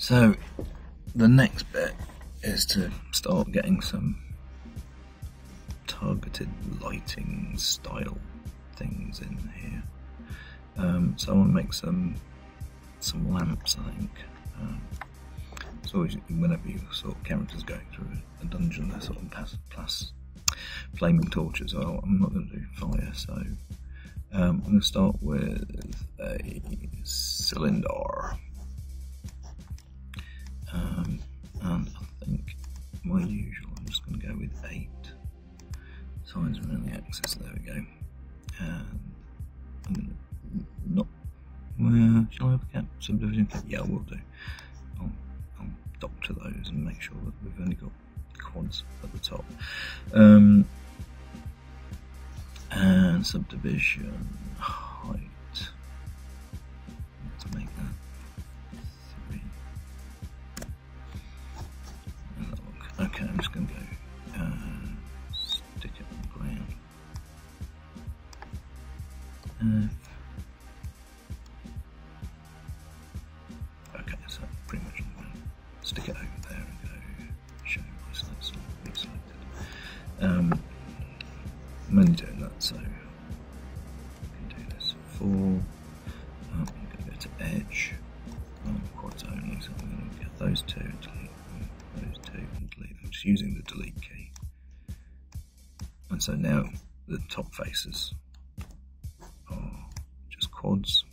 So the next bit is to start getting some targeted lighting style things in here. So I want to make some lamps, I think. It's always, whenever you sort of characters going through a dungeon, they're sort of plus flaming torches. Well, I'm not going to do fire, so I'm going to start with a cylinder. And I think my usual, I'm just going to go with 8 sides around the axis. There we go. And I'm going to not. Well, shall I have a cap? Subdivision cap? Yeah, I will do. I'll doctor those and make sure that we've only got quads at the top. And subdivision height. Let's make that 3. Okay, I'm just going to go stick it on the ground. Okay, so pretty much I'm going to stick it over there and go show myself selected. I'm only doing that so I can do this 4. I'm going to go to edge, quads only, so I'm going to get those 2 and delete them, those 2 and delete them, just using the delete key. And so now the top faces are just quads.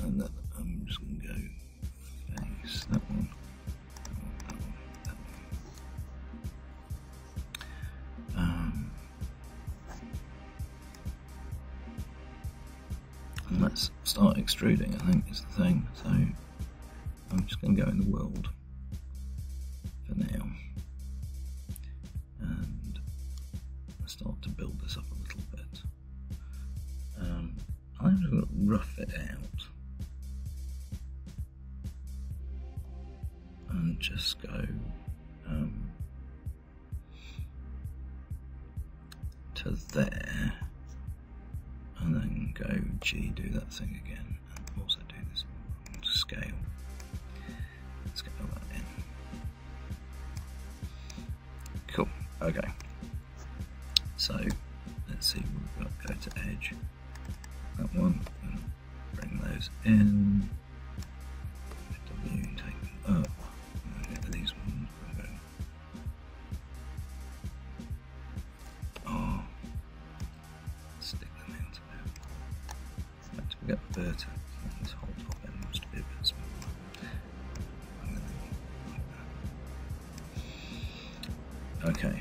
And then I'm just going to go face that one, that one, that one. And let's start extruding, I think is the thing. So I'm just going to go in the world for now. And start to build this up a little bit. I'm just going to rough it out. And just go to there, and then go G, do that thing again, and also do this scale. Scale that in. Cool. Okay. So let's see what we've got. Go to edge. That one. And bring those in. W, take them up. These ones go. Oh, stick them into there. Have to get the vertex. This whole top end wants to be a bit smaller. And then like that. Okay.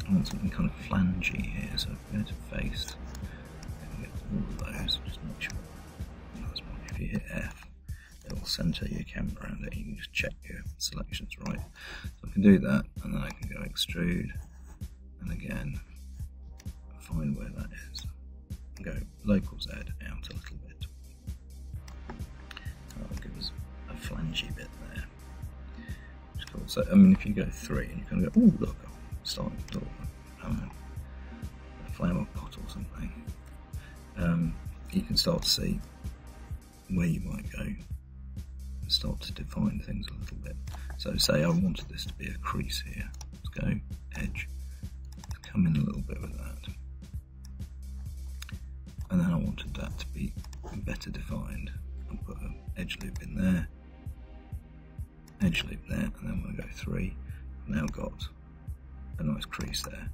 I want something kind of flangey here, so if we go to face, I can get all of those. Just make sure that's one. If you hit F, it'll center your camera around it. You can just check your selections right. So I can do that, and then I can go extrude, and again find where that is. And go local Z out a little bit. That'll give us a flangy bit there. Which is cool. So I mean, if you go 3 and you kind of go, oh look, I'm starting to I don't know, a flower pot or something. You can start to see where you might go. Start to define things a little bit. So say I wanted this to be a crease here. Let's go edge, come in a little bit with that. And then I wanted that to be better defined. I'll put an edge loop in there, edge loop there, and then when I go 3, I've now got a nice crease there.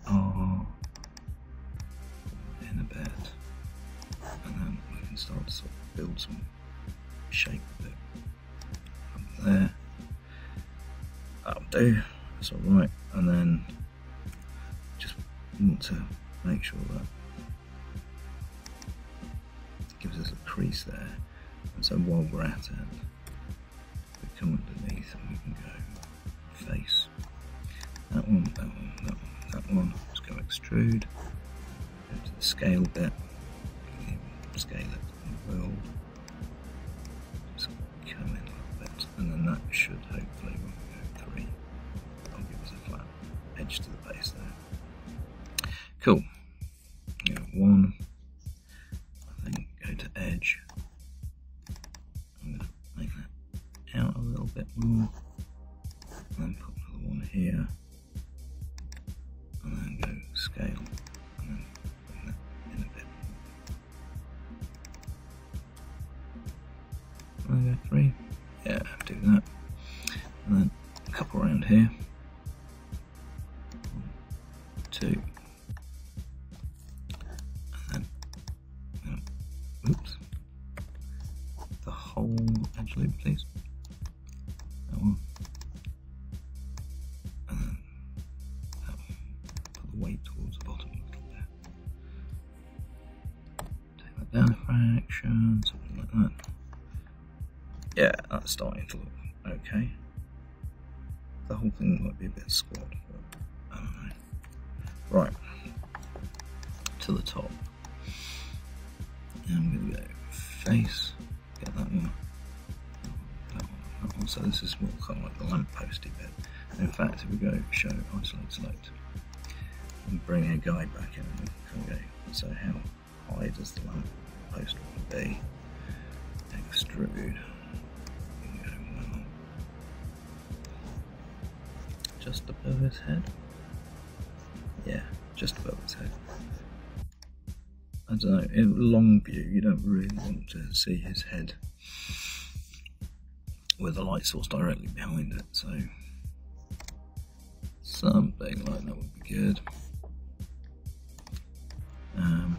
R in a bit. And then we can start to sort of build some shape with it from there. That'll do, that's alright. And then just want to make sure that it gives us a crease there. And so while we're at it, we come underneath and we can go face. That one, that one, that one, that one. Let's go extrude. Go to the scale bit. Scale it in the world. Just come in a little bit, and then that should hopefully, when we go 3, that'll give us a flat edge to the base there. Cool. bit more, and then put another one here, and then go scale, and then bring that in a bit more. And then go 3, yeah, do that, and then a couple around here, 1, 2, and then, oops, the whole edge loop, please. That one. And then that one. Put the weight towards the bottom a little bit. Take that down a fraction, something like that. Yeah, that's starting to look okay. The whole thing might be a bit squat, but I don't know. Right, to the top. And I'm going to go face, get that one. So this is more kind of like the lampposty bit. And in fact, if we go show, isolate, select, and bring a guide back in, and we can go, so how high does the lamppost want to be? Extrude. We can go, well, just above his head? Yeah, just above his head. I don't know, in long view, you don't really want to see his head with a light source directly behind it, so something like that would be good. And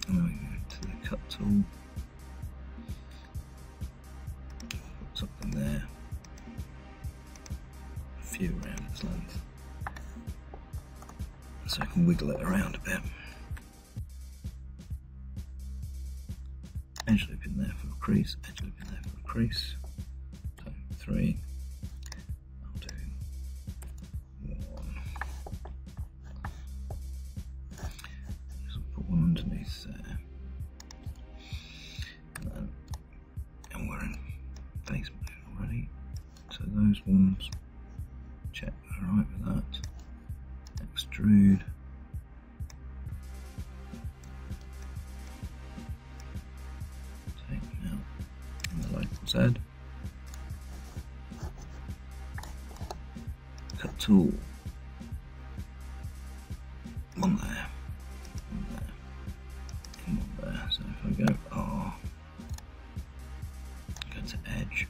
then we go to the cut tool, put something there, a few around its length, so I can wiggle it around a bit. Edge loop in there for a crease, edge loop in there for a crease. 3. I'll do 1. Just put one underneath there. And we're in face mode already. So those ones, check we're alright with that. Extrude. Take them out in the local Z. Cut tool, one there, and one there. So if I go R, go to edge,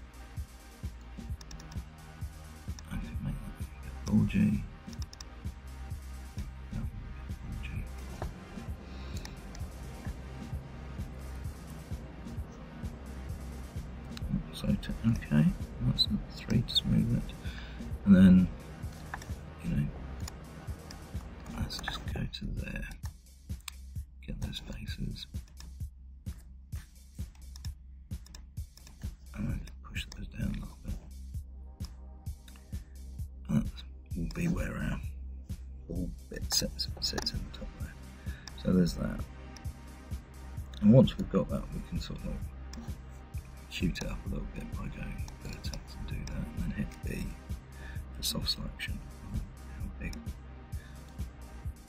I can make that a bit bulgy. That one a bit bulgy. So okay, that's the 3 to smooth it, and then. Let's just go to there, get those faces, and then push those down a little bit. And that will be where our ball bit sits in the top there. So there's that. And once we've got that, we can sort of like shoot it up a little bit by going vertex and do that, and then hit B for soft selection. How big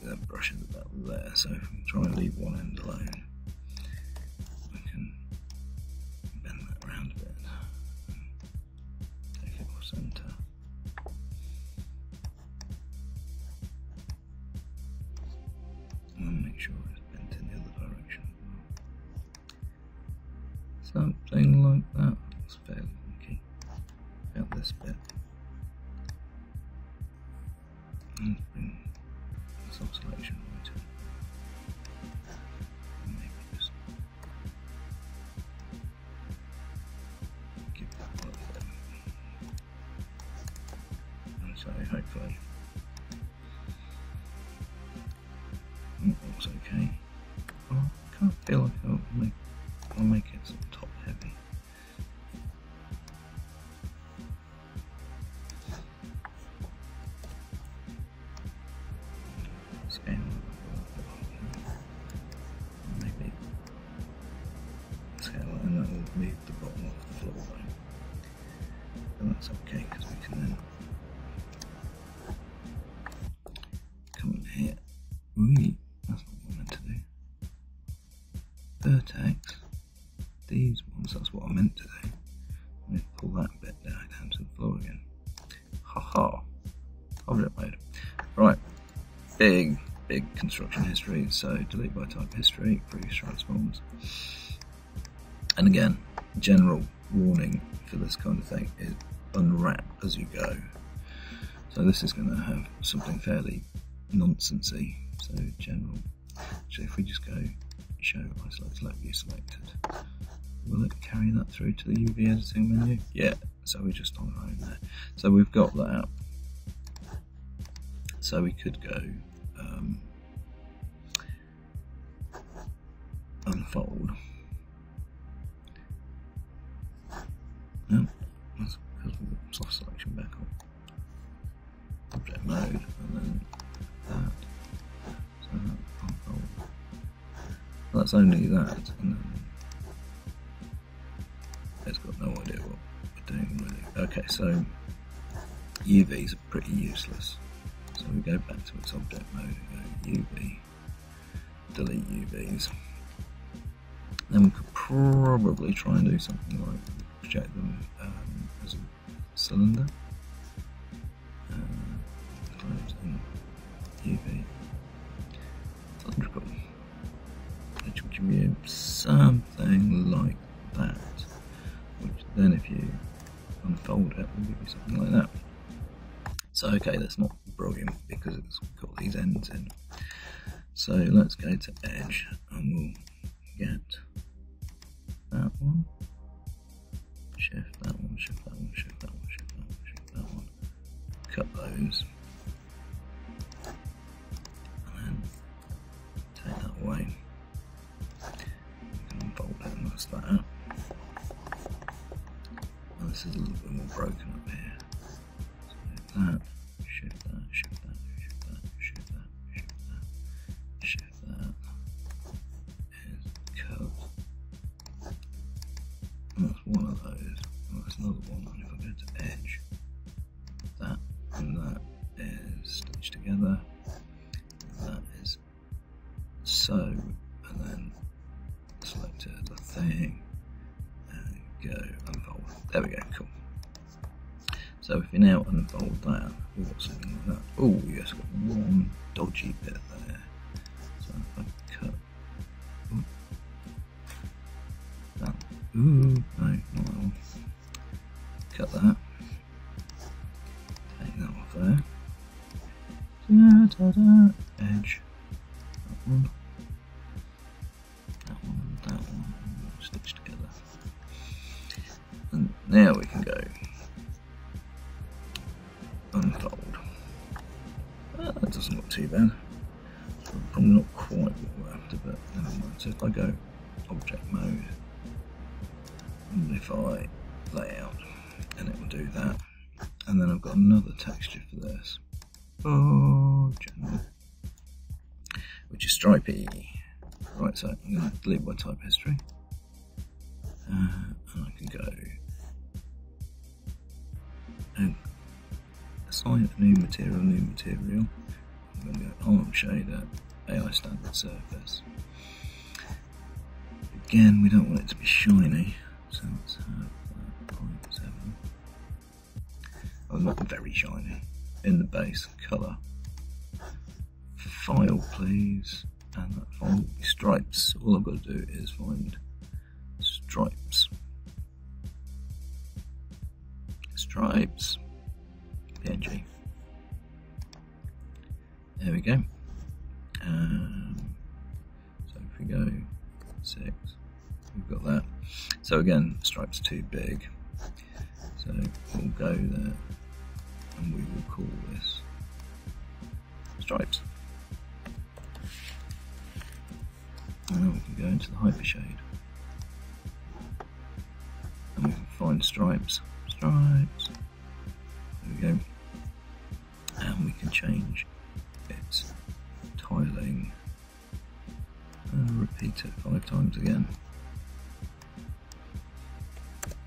that brush is about there, so if we try and leave one end alone, we can bend that around a bit, take it off centre, and then make sure it's bent in the other direction as well. Something like that. Looks fairly funky. About this bit. And bring some selection right in. And maybe just give that a little bit. And so hopefully it looks okay. Oh, I kind of feel like I'll make it sort of top heavy. Scale maybe scale it, and that will leave the bottom off the floor though. And that's okay because we can then come in here. Ooh, that's not what I meant to do. Vertex, these ones, that's what I meant to do. Let me pull that bit down to the floor again. Haha. Object mode. Right. Big construction history. So delete by type history, previous strike spawns. And again, general warning for this kind of thing is unwrap as you go. So this is going to have something fairly nonsensy. So general. So if we just go show isolate select view selected, will it carry that through to the UV editing menu? Yeah. So we're just on our own there. So we've got that. So we could go unfold. No, that's because we've got soft selection back on. Object mode, and then that. So that unfold. Well, that's only that, and then it's got no idea what we're doing really. Okay, so UVs are pretty useless. So we go back to its object mode and go UV, delete UVs. Then we could probably try and do something like project them as a cylinder. Close and UV cylindrical, which will give you something like that. Which then, if you unfold it, will give you something like that. So okay, that's not brilliant because it's got these ends in. So let's go to edge and we'll get that one, shift that one, shift that one, shift that one, shift that one, shift that one, cut those, and then take that away. You can unfold it and that's that. And this is a little bit more broken up here. So that. Shift that, shift that, shift that, shift that, shift that, shift that. Is curve. And that's one of those. And that's another one. And if I go to edge, that and that is stitched together. And that is so. And then select the thing and go unfold. There we go, cool. So if you now unfold that, we've got something like that. Oh yes, got one dodgy bit there. So if I cut that, no, not that one. Cut that. Take that off there. Edge. That one. That one and that one. Stitched together. And now we can go unfold. That doesn't look too bad. Probably not quite what we're after, but never mind. So if I go object mode, modify layout, and it will do that. And then I've got another texture for this. Oh, general, which is stripy. Right, so I'm going to delete by type history, and I can go and assign a new material, I'm going to go arm shader, AI standard surface. Again, we don't want it to be shiny, so let's have 0.7. Oh, not very shiny. In the base, colour. File, please, and that file will be stripes. All I've got to do is find stripes. Stripes. PNG. There we go. So if we go 6, we've got that. So again, stripes too big. So we'll go there, and we will call this stripes. And then we can go into the hypershade, and we can find stripes. Stripes. There we go. And we can change its tiling and repeat it 5 times again.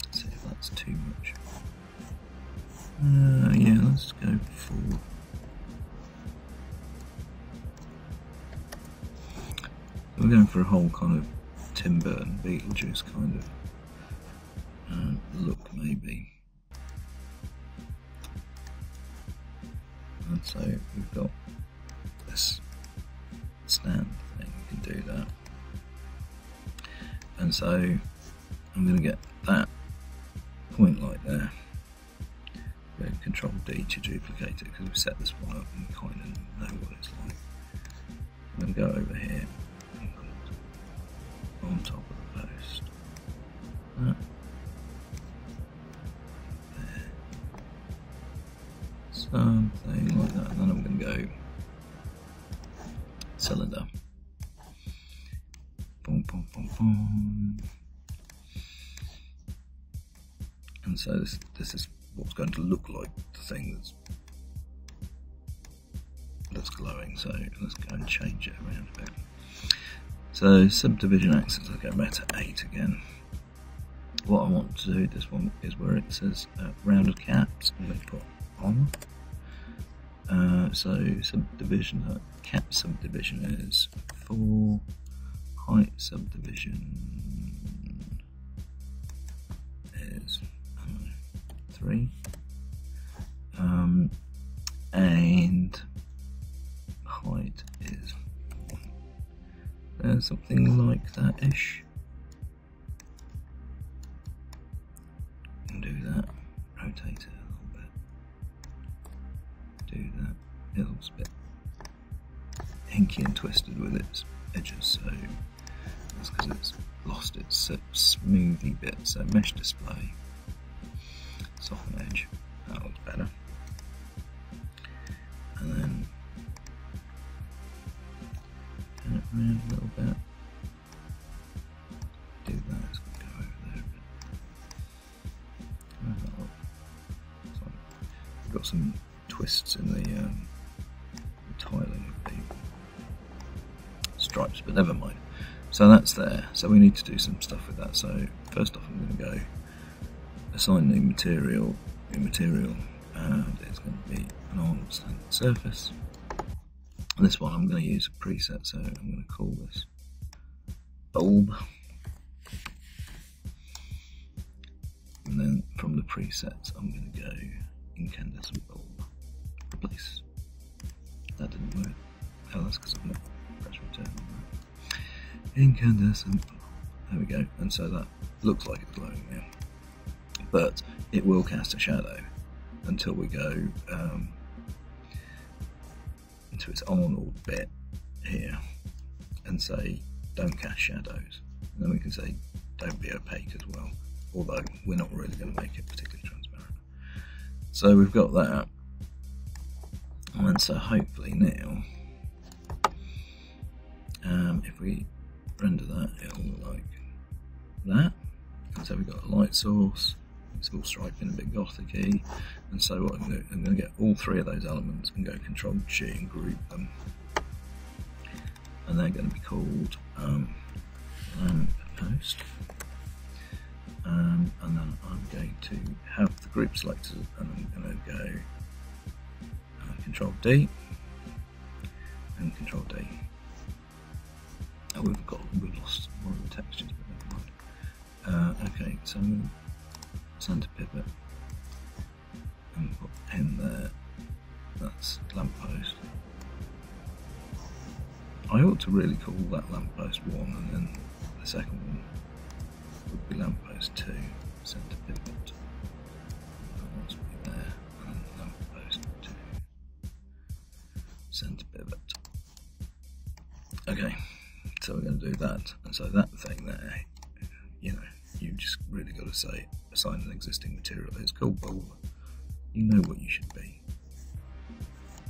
Let's see if that's too much. Yeah, let's go 4. We're going for a whole kind of Tim Burton Beetlejuice kind of look, maybe. so we've got this stand thing, we can do that. And so I'm going to get that point light there. Go Control D to duplicate it because we've set this one up and we kind of know what it's like. I'm going to go over here and put it on top of the post. That. There. Something like that. And then I'm going to go cylinder. Boom, boom, boom, boom. And so this is what's going to look like the thing that's glowing. So let's go and change it around a bit. So subdivision axis, I'll go back to 8 again. What I want to do, this one is where it says rounded caps, I'm going to put on. So subdivision, cap subdivision is 4, height subdivision is 3, and height is 1. Something like that ish. And do that. Rotate it a little bit. Do that. It looks a bit hinky and twisted with its edges, so that's because it's lost its smoothie bit. So mesh display, soften edge, that looks better. And then turn it around a little bit. Do that, it's going to go over there a bit. So we've got some twists in the tiling of the stripes, but never mind. So that's there. So we need to do some stuff with that. So first off, I'm going to go assign new material. New material, and it's going to be an on standard surface. And this one I'm going to use a preset, so I'm going to call this bulb. And then from the presets, I'm going to go incandescent bulb. Replace. That didn't work. Oh, that's because I've not pressed return on that. Incandescent. There we go. And so that looks like it's glowing now. But it will cast a shadow until we go into its on bit here and say don't cast shadows. And then we can say don't be opaque as well, although we're not really going to make it particularly transparent. So we've got that. And so hopefully now, if we render that, it'll look like that. And so we've got a light source, it's all striping, a bit gothic-y. And so what I'm going to do, I'm going to get all 3 of those elements and go Control G and group them. And they're going to be called lamp post. And then I'm going to have the group selected, and I'm going to go Control D and Control D. Oh, we've lost one of the textures, but never mind. Okay, so I'm going to center pivot and put in there. That's lamppost. I ought to really call that lamppost 1, and then the second one would be lamppost 2. Center pivot. That wants to be there, and then lamppost 2. Center pivot. Okay, so we're going to do that, and so that thing there, you know, you just really got to say assign an existing material. It's called bulb. You know what you should be.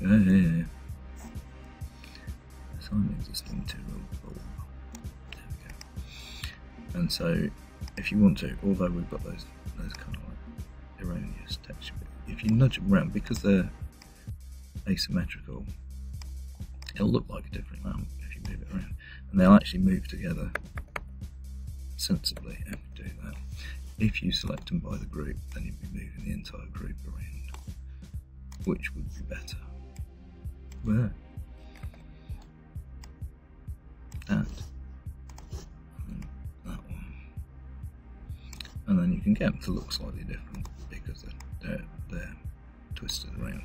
Yeah. Assign existing material bulb. There we go. And so, if you want to, although we've got those kind of like erroneous texture, if you nudge them around, because they're asymmetrical, it'll look like a different lamp if you move it around, and they'll actually move together sensibly if you do that. If you select them by the group, then you'd be moving the entire group around, which would be better. Where? That. And that one. And then you can get them to look slightly different because they're twisted around.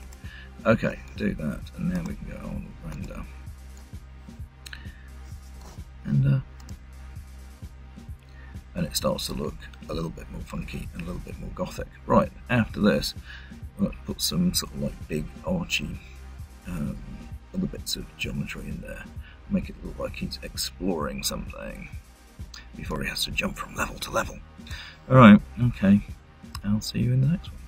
Okay, do that, and now we can go on render. And it starts to look a little bit more funky and a little bit more gothic. Right, after this, we're going to put some sort of like big archy other bits of geometry in there. Make it look like he's exploring something before he has to jump from level to level. Alright, okay. I'll see you in the next one.